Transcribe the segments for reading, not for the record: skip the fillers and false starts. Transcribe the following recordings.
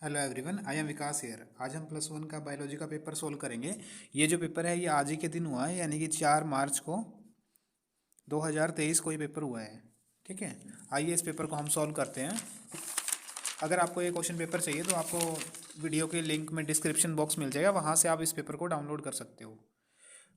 Hello everyone, I am Vikas here. आज हम +1 का बायोलॉजी का पेपर सोल्व करेंगे। ये जो पेपर है ये आज ही के दिन हुआ है, यानी कि 4 मार्च को 2023 को ये पेपर हुआ है। ठीक है, आइए इस पेपर को हम सॉल्व करते हैं। अगर आपको ये क्वेश्चन पेपर चाहिए तो आपको वीडियो के लिंक में डिस्क्रिप्शन बॉक्स मिल जाएगा, वहाँ से आप इस पेपर को डाउनलोड कर सकते हो।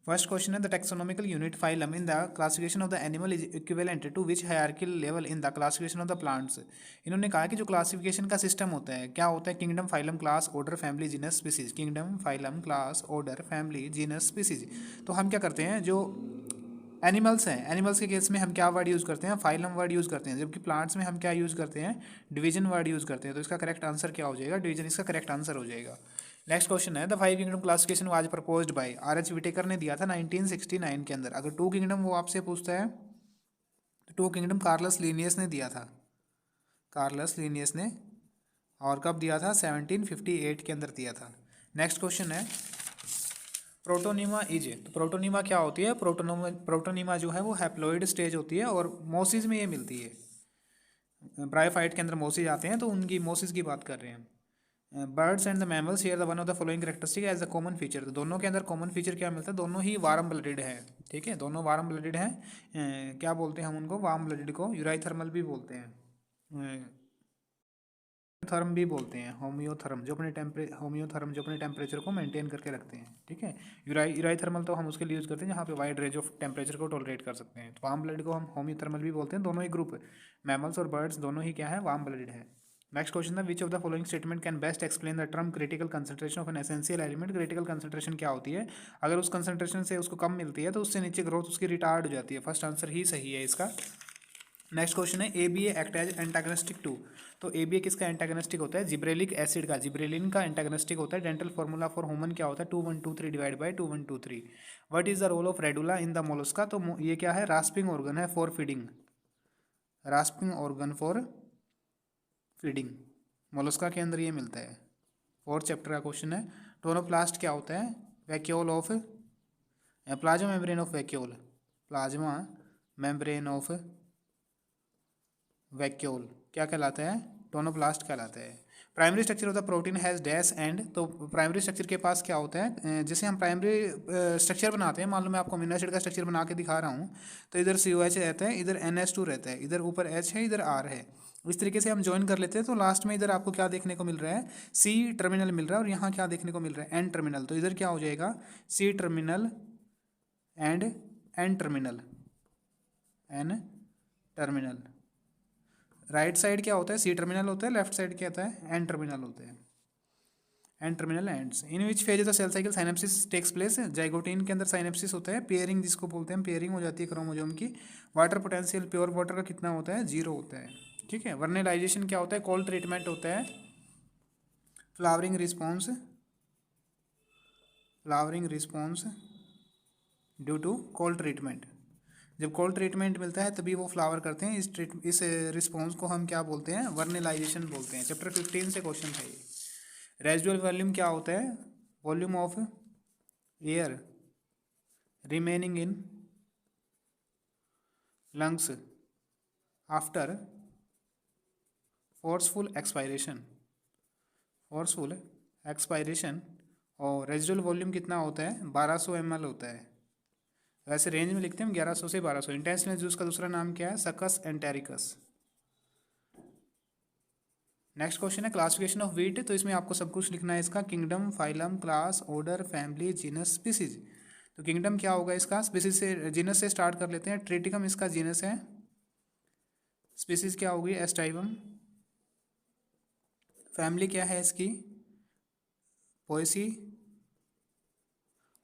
फर्स्ट क्वेश्चन है the taxonomical unit phylum in the classification of the animal is equivalent to which hierarchical level in the classification of the plants. इन्होंने कहा कि जो क्लासिफिकेशन का सिस्टम होता है क्या होता है, kingdom, phylum, class, order, family, genus, species. Kingdom, phylum, class, order, family, genus, species. तो हम क्या करते हैं, जो एनिमल्स हैं, एनिमल्स के केस में हम क्या वर्ड यूज़ करते हैं, फाइलम वर्ड यूज़ करते हैं, जबकि प्लांट्स में हम क्या यूज़ करते हैं, डिवीजन वर्ड यूज़ करते हैं। तो इसका करेक्ट आंसर क्या हो जाएगा, डिवीजन इसका करेक्ट आंसर हो जाएगा। नेक्स्ट क्वेश्चन है the 5 kingdom classification was proposed by R.H. Whittaker ने दिया था 1969 के अंदर। अगर 2 किंगडम वो आपसे पूछता है तो 2 किंगडम कार्लस लीनियस ने दिया था, कार्लस लीनियस ने। और कब दिया था, 1758 के अंदर दिया था। नेक्स्ट क्वेश्चन है प्रोटोनिमा इज। तो प्रोटोनिमा क्या होती है, प्रोटोनिमा जो है वो हैप्लॉइड स्टेज होती है और मोसिस में ये मिलती है। ब्रायोफाइट के अंदर मोसिस आते हैं, तो उनकी मोसिस की बात कर रहे हैं। Birds and the mammals share the one of the following characteristic as the common feature. तो दोनों के अंदर कॉमन फीचर क्या मिलता है, दोनों ही वार्म ब्लडेड है। ठीक है, दोनों वार्म ब्लडेड हैं। क्या बोलते हैं हम उनको, वार्म ब्लडेड को यूराइथर्मल भी बोलते हैं, थर्म भी बोलते हैं, होम्योथर्म जो अपने टेम्परेचर को मेंटेन करके रखते हैं। ठीक है, यूराइथर्मल तो हम उसके लिए यूज़ करते हैं जहाँ पे वाइड रेंज ऑफ टेम्परेचर को टॉलरेट कर सकते हैं। तो वार्म ब्लड को हम होम्योथर्मल भी बोलते हैं। दोनों ही ग्रुप, मैमल्स और बर्ड्स दोनों ही क्या है, वार्म ब्लडेड है। नेक्स्ट क्वेश्चन है which of the following statement can best explain the term critical concentration of an essential element. Critical concentration क्या होती है, अगर उस कंसंट्रेशन से उसको कम मिलती है तो उससे नीचे ग्रोथ उसकी रिटार्ड हो जाती है। फर्स्ट आंसर ही सही है इसका। नेक्स्ट क्वेश्चन है ABA एक्ट एज एंटागनिस्टिक टू। तो ABA किसका एंटागनिस्टिक होता है, जिब्रेलिक एसिड का, जिब्रेलिन का एंटागनिस्टिक होता है। डेंटल फार्मूला फॉर ह्यूमन क्या होता है, 2123 divide by 2123। What is the role of radula in the mollusca. तो ये क्या है, रास्पिंग ऑर्गन है for feeding, rasping organ for feeding, mollusca के अंदर ये मिलता है। फोर्थ चैप्टर का क्वेश्चन है टोनोप्लास्ट क्या होता है, vacuole of plasma membrane of vacuole, plasma membrane of vacuole क्या कहलाता है, टोनोप्लास्ट कहलाता है। Primary structure of the protein has dash end. तो प्राइमरी स्ट्रक्चर के पास क्या होता है, जैसे हम प्राइमरी स्ट्रक्चर बनाते हैं, मान लो मैं आपको अमीनो एसिड का स्ट्रक्चर बना के दिखा रहा हूँ, तो इधर COH रहता है, इधर NH2 रहता है, इधर ऊपर H है, इधर R है। इस तरीके से हम ज्वाइन कर लेते हैं, तो लास्ट में इधर आपको क्या देखने को मिल रहा है, C टर्मिनल मिल रहा है, और यहाँ क्या देखने को मिल रहा है, N टर्मिनल। तो इधर क्या हो जाएगा, C terminal and N terminal, N terminal. Right side क्या होता है, C टर्मिनल होता है, लेफ्ट साइड क्या होता है, N टर्मिनल होते हैं, N terminal ends. In which phase of the cell cycle synapsis takes place. Zygotene के अंदर साइनेप्सिस होता है, पेयरिंग जिसको बोलते हैं, पेयरिंग हो जाती है क्रोमोसोम की। वाटर पोटेंशियल प्योर वाटर का कितना होता है, 0 होता है। ठीक है, वर्नेलाइजेशन क्या होता है, कोल्ड ट्रीटमेंट होता है। Flowering response, flowering response due to cold treatment. जब कोल्ड ट्रीटमेंट मिलता है तभी वो फ्लावर करते हैं। इस रिस्पॉन्स को हम क्या बोलते हैं, वर्नेलाइजेशन बोलते हैं। चैप्टर 15 से क्वेश्चन था ये। रेजिडुअल वॉल्यूम क्या होता है, volume of air remaining in lungs after forceful expiration, forceful expiration. और रेजिडुअल वॉल्यूम कितना होता है, 1200 ml होता है। वैसे रेंज में लिखते हैं हम 1100 से 1200। इंटेंसिनस जूस का दूसरा नाम क्या है, सकस एंटेरिकस। नेक्स्ट क्वेश्चन है क्लासिफिकेशन ऑफ व्हीट। तो इसमें आपको सब कुछ लिखना है इसका, kingdom, phylum, class, order, family, genus, species. तो किंगडम क्या होगा इसका, स्पीसीज से, जीनस से स्टार्ट कर लेते हैं। ट्रिटिकम इसका जीनस है, स्पीसीज क्या होगी, एस्टाइवम। फैमिली क्या है इसकी, पोएसी।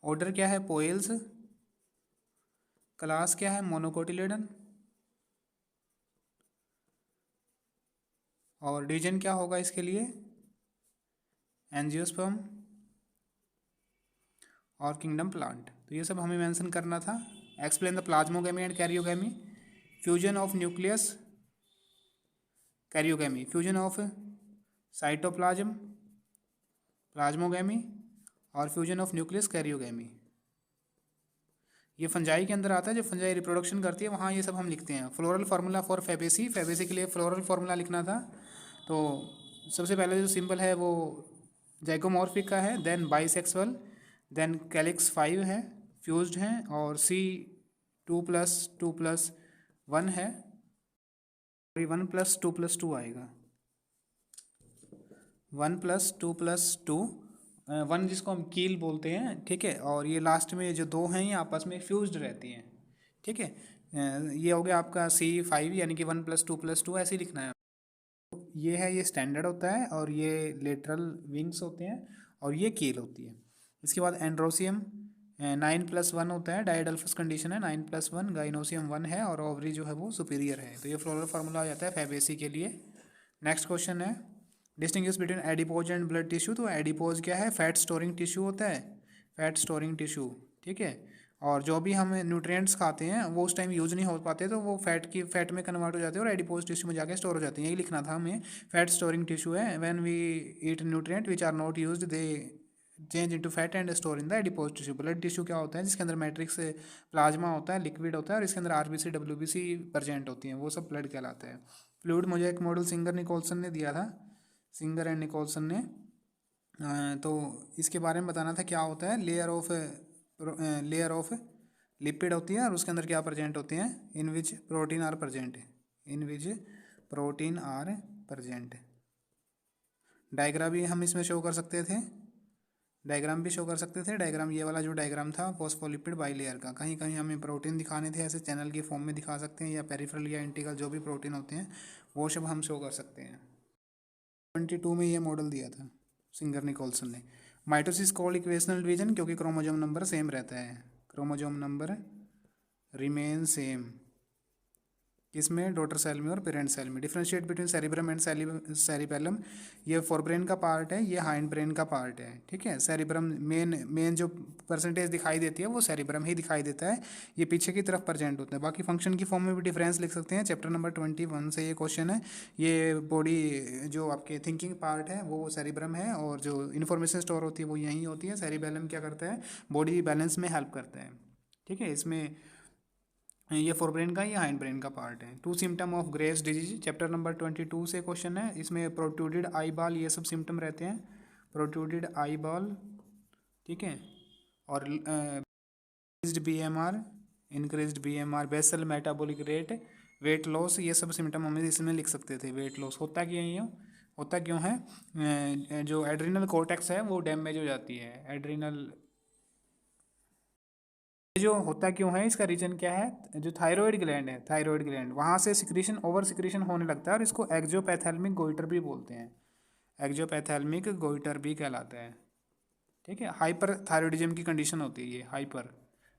ऑर्डर क्या है, पोएल्स। क्लास क्या है, मोनोकोटिलेडन। और डिवीजन क्या होगा इसके लिए, एंजियोस्पर्म। और किंगडम प्लांट। तो ये सब हमें मेंशन करना था। Explain the plasmogamy and karyogamy. Fusion of nucleus, karyogamy, fusion of cytoplasm, plasmogamy. और फ्यूजन ऑफ न्यूक्लियस, कैरियोगेमी। ये फंजाई के अंदर आता है, जब फंजाई रिप्रोडक्शन करती है वहाँ ये सब हम लिखते हैं। Floral formula for Fabaceae, Fabaceae के लिए फ्लोरल फार्मूला लिखना था। तो सबसे पहले जो सिंबल है वो जाइगोमॉर्फिक का है, देन बाइसेक्सुअल, देन कैलिक्स 5 है, फ्यूज्ड है, और C 2+2+1 है, और 1+2+2 आएगा, 1+2+2, 1 जिसको हम कील बोलते हैं, ठीक है। और ये लास्ट में जो दो हैं ये आपस में फ्यूज्ड रहती हैं, ठीक है। ये हो गया आपका C5, यानी कि 1+2+2 ऐसे ही लिखना है। ये है, ये स्टैंडर्ड होता है, और ये लेटरल विंग्स होते हैं, और ये कील होती है। इसके बाद एंड्रोसियम 9+1 होता है, डायडल्फस कंडीशन है, 9+1, गाइनोसियम 1 है, और ओवरी जो है वो सुपीरियर है। तो ये फ्लोरल फार्मूला आ जाता है फैबेसी के लिए। नेक्स्ट क्वेश्चन है distinguish between adipose and blood tissue. तो एडिपोज क्या है? फैट स्टोरिंग टिश्यू होता है, फैट स्टोरिंग टिश्यू, ठीक है। और जो भी हम न्यूट्रिएंट्स खाते हैं वो उस टाइम यूज नहीं हो पाते, तो वो फैट में कन्वर्ट हो जाते हैं और एडिपोज टिश्यू में जाके स्टोर हो जाते हैं। यही लिखना था हमें, फैट स्टोरिंग टिश्यू है। When we eat nutrient which are not used they change into fat and store in the adipose tissue. Blood tissue क्या होता है? जिसके अंदर मैट्रिक्स प्लाज्मा होता है, लिक्विड होता है, और इसके अंदर आरबीसी डब्ल्यूबीसी प्रेजेंट होती हैं, वो सब ब्लड कहलाते हैं। फ्लूइड मुझे एक मॉडल सिंगर निकोलसन ने दिया था, सिंगर एंड निकोलसन ने। तो इसके बारे में बताना था क्या होता है। लेयर ऑफ लिपिड होती है, और उसके अंदर क्या प्रेजेंट होते हैं? In which protein are present, in which protein are present. Diagram भी हम इसमें शो कर सकते थे, डायग्राम भी शो कर सकते थे। डायग्राम ये वाला जो डायग्राम था फॉस्फोलिपिड बाइलेयर का, कहीं कहीं हमें प्रोटीन दिखाने थे, ऐसे चैनल की फॉर्म में दिखा सकते हैं, या पेरिफेरल या इंटीग्रल जो भी प्रोटीन होते हैं वो सब हम शो कर सकते हैं। 22 में ये मॉडल दिया था सिंगर निकोलसन ने। माइटोसिस कॉल्ड इक्वेशनल डिवीजन, क्योंकि क्रोमोजोम नंबर सेम रहता है, क्रोमोजोम नंबर रिमेन सेम, किसमें? डॉटर सेल में और पेरेंट सेल में। Differentiate between cerebrum and cerebellum, ये फोरब्रेन का पार्ट है, ये हाइंड ब्रेन का पार्ट है, ठीक है। सेरिब्रम मेन जो परसेंटेज दिखाई देती है वो सेरिब्रम ही दिखाई देता है, ये पीछे की तरफ प्रेजेंट होता है। बाकी फंक्शन की फॉर्म में भी डिफरेंस लिख सकते हैं। चैप्टर नंबर 21 से ये क्वेश्चन है। ये बॉडी जो आपके थिंकिंग पार्ट है वो सेरिब्रम है, और जो इन्फॉर्मेशन स्टोर होती है वो यहीं होती है। सेरिबेलम क्या करता है? बॉडी बैलेंस में हेल्प करता है, ठीक है। इसमें ये फोरब्रेन का, ये हाइंड ब्रेन का पार्ट है। 2 symptom of Graves disease, chapter number 22 से क्वेश्चन है। इसमें प्रोट्रूडेड आई बॉल ये सब सिम्टम रहते हैं, प्रोट्रूडेड आई बॉल, ठीक है। और increased BMR, basal metabolic rate, weight loss, ये सब सिम्टम हम इसमें लिख सकते थे। वेट लॉस होता क्यों है? जो एड्रिनल कोर्टेक्स है वो डैमेज हो जाती है, एड्रिनल जो होता क्यों है, इसका रीजन क्या है? जो थायराइड ग्लैंड है, थायराइड ग्लैंड, वहाँ से सिक्रीशन, ओवर सिक्रीशन होने लगता है, और इसको एक्सोपैथेल्मिक गोइटर भी बोलते हैं, एक्सोपैथेल्मिक गोइटर भी कहलाता है, ठीक है। हाइपर थायराइडिज्म की कंडीशन होती है, ये हाइपर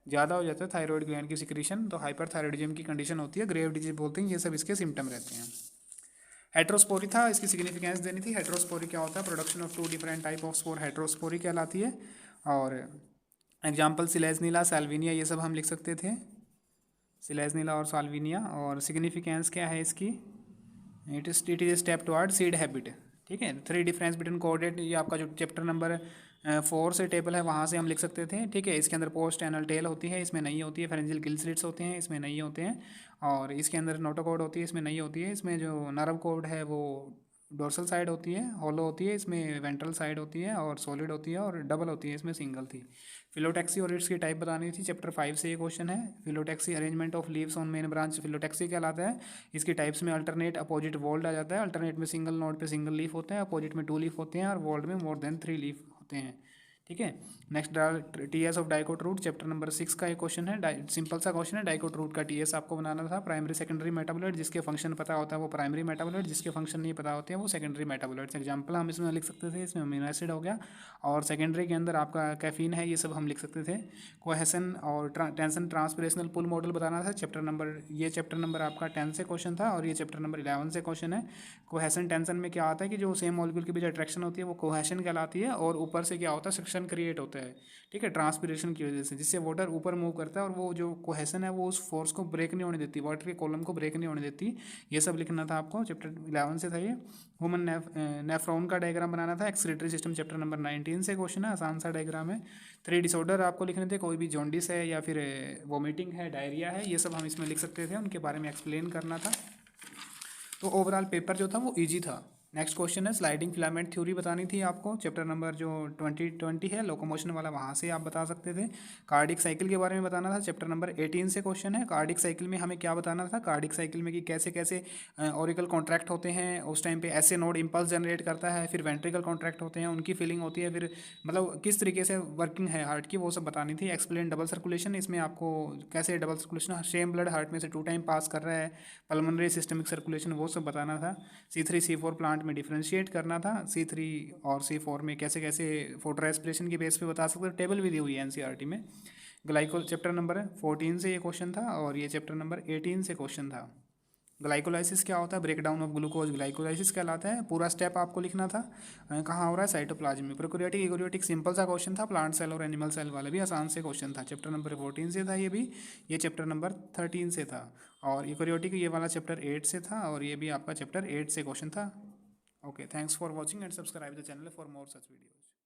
ज़्यादा हो जाता है थायराइड ग्लैंड की सिक्रीशन, तो हाइपर थायराइडिज्म की कंडीशन होती है, ग्रेव डिजीज बोलते हैं। ये सब इसके सिम्टम रहते हैं। हेट्रोस्पोरी था, इसकी सिग्निफिकेंस देनी थी। हेट्रोस्पोरी क्या होता है? Production of 2 different type of spore, heterospory कहलाती है। और एग्जाम्पल सिलेजनीला, साल्विनिया, ये सब हम लिख सकते थे, सिलेजनीला और साल्विनिया। और सिग्निफिकेंस क्या है इसकी? It is step toward seed habit, ठीक है। 3 डिफरेंस बिटवीन कोऑर्डिनेट, ये आपका जो चैप्टर नंबर 4 से टेबल है वहाँ से हम लिख सकते थे, ठीक है। इसके अंदर पोस्ट एनल टेल होती है, इसमें नहीं होती है। फेरेंजियल गिल स्लिट्स होते हैं, इसमें नहीं होते हैं। और इसके अंदर नोटोकॉर्ड होती है, इसमें नहीं होती है। इसमें जो नर्व कॉर्ड है वो डोर्सल साइड होती है, हॉलो होती है, इसमें वेंट्रल साइड होती है, और सॉलिड होती है, और डबल होती है, इसमें सिंगल थी। फिलोटैक्सी और इट्स की टाइप बतानी थी, चैप्टर 5 से ये क्वेश्चन है। Phyllotaxy arrangement of leaves on main branch phyllotaxy कहलाता है। इसकी टाइप्स में अल्टरनेट, अपोजिट, वोल्ड आ जाता है। अल्टरनेट में सिंगल नोड पे सिंगल लीफ होते हैं, अपोजिट में 2 लीफ होते हैं, और वोल्ड में मोर देन 3 लीफ होते हैं, ठीक है। Next TS of dicot root, chapter number 6 का एक क्वेश्चन है, सिंपल सा क्वेश्चन है। डाइकोट रूट का टीएस आपको बनाना था। प्राइमरी सेकेंडरी मेटाबोलाइट, जिसके फंक्शन पता होता है वो प्राइमरी मेटाबोलाइट, जिसके फंक्शन नहीं पता होते हैं वो सेकेंडरी मेटाबोलाइट्स। एग्जाम्पल हम इसमें लिख सकते थे, इसमें अमीनो एसिड हो गया, और सेकेंडरी के अंदर आपका कैफीन है, ये सब हम लिख सकते थे। कोहेसन और टेंशन ट्रांसपरेशनल पुल मॉडल बताना था, चैप्टर नंबर आपका 10 से क्वेश्चन था, और ये चैप्टर नंबर 11 से क्वेश्चन है। कोहेसन टेंशन में क्या आता है कि जो सेम मॉलिक्यूल के बीच अट्रैक्शन होती है वो कोहेशन कहलाती है, और ऊपर से क्या होता है? सक्शन क्रिएट होता है, ठीक है, ट्रांसपिरेशन की वजह से, जिससे वाटर ऊपर मूव करता है, और वो जो कोहेशन है वो उस फोर्स को ब्रेक नहीं होने देती, वाटर के कॉलम को ब्रेक नहीं होने देती। ये सब लिखना था आपको, चैप्टर 11 से था ये। ह्यूमन नेफ्रॉन का डायग्राम बनाना था, एक्सक्रीटरी सिस्टम, चैप्टर नंबर 19 से क्वेश्चन है, आसान सा डायग्राम है। 3 डिसऑर्डर आपको लिखने थे, कोई भी जॉन्डिस है, या फिर वोमिटिंग है, डायरिया है, ये सब हम इसमें लिख सकते थे, उनके बारे में एक्सप्लेन करना था। तो ओवरऑल पेपर जो था वो ईजी था, नेक्स्ट क्वेश्चन है स्लाइडिंग फिलामेंट थ्योरी बतानी थी आपको, चैप्टर नंबर जो 2020 है लोकोमोशन वाला, वहाँ से आप बता सकते थे। कार्डिक साइकिल के बारे में बताना था, चैप्टर नंबर 18 से क्वेश्चन है। कार्डिक साइकिल में हमें क्या बताना था, कार्डिक साइकिल में कि कैसे कैसे ऑरिकल कॉन्ट्रैक्ट होते हैं, उस टाइम पे ऐसे नोड इंपल्स जनरेट करता है, फिर वेंट्रिकल कॉन्ट्रैक्ट होते हैं, उनकी फीलिंग होती है, फिर मतलब किस तरीके से वर्किंग है हार्ट की, वो सब बतानी थी। एक्सप्लेन डबल सर्कुलेशन, इसमें आपको कैसे double circulation, same blood heart में से 2 टाइम पास कर रहा है, पल्मोनरी सिस्टमिक सर्कुलेशन, वो सब बताना था। C3 C4 प्लांट में डिफ्रेंशिएट करना था, C3 और C4 में कैसे कैसे फोटो रेस्पिरेशन की बेस पे बता सकते हो, टेबल भी दी हुई है एनसीईआरटी में। ग्लाइकोल चैप्टर नंबर 14 से ये क्वेश्चन था, और ये चैप्टर नंबर 18 से क्वेश्चन था। ग्लाइकोलाइसिस क्या होता है, break down of glucose glycolysis कहलाता है। पूरा स्टेप आपको लिखना था। कहाँ हो रहा है, साइटोप्लाज्म में। प्रोकैरियोटिक यूकैरियोटिक सिंपल सा क्वेश्चन था, प्लांट सेल और एनिमल सेल वाला भी आसान से क्वेश्चन था। चैप्टर नंबर 14 से था ये भी, ये चैप्टर नंबर 13 से था। और यूकैरियोटिक ये वाला चैप्टर 8 से था, और ये भी आपका चैप्टर 8 से क्वेश्चन था। Okay, thanks for watching and subscribe the channel for more such videos.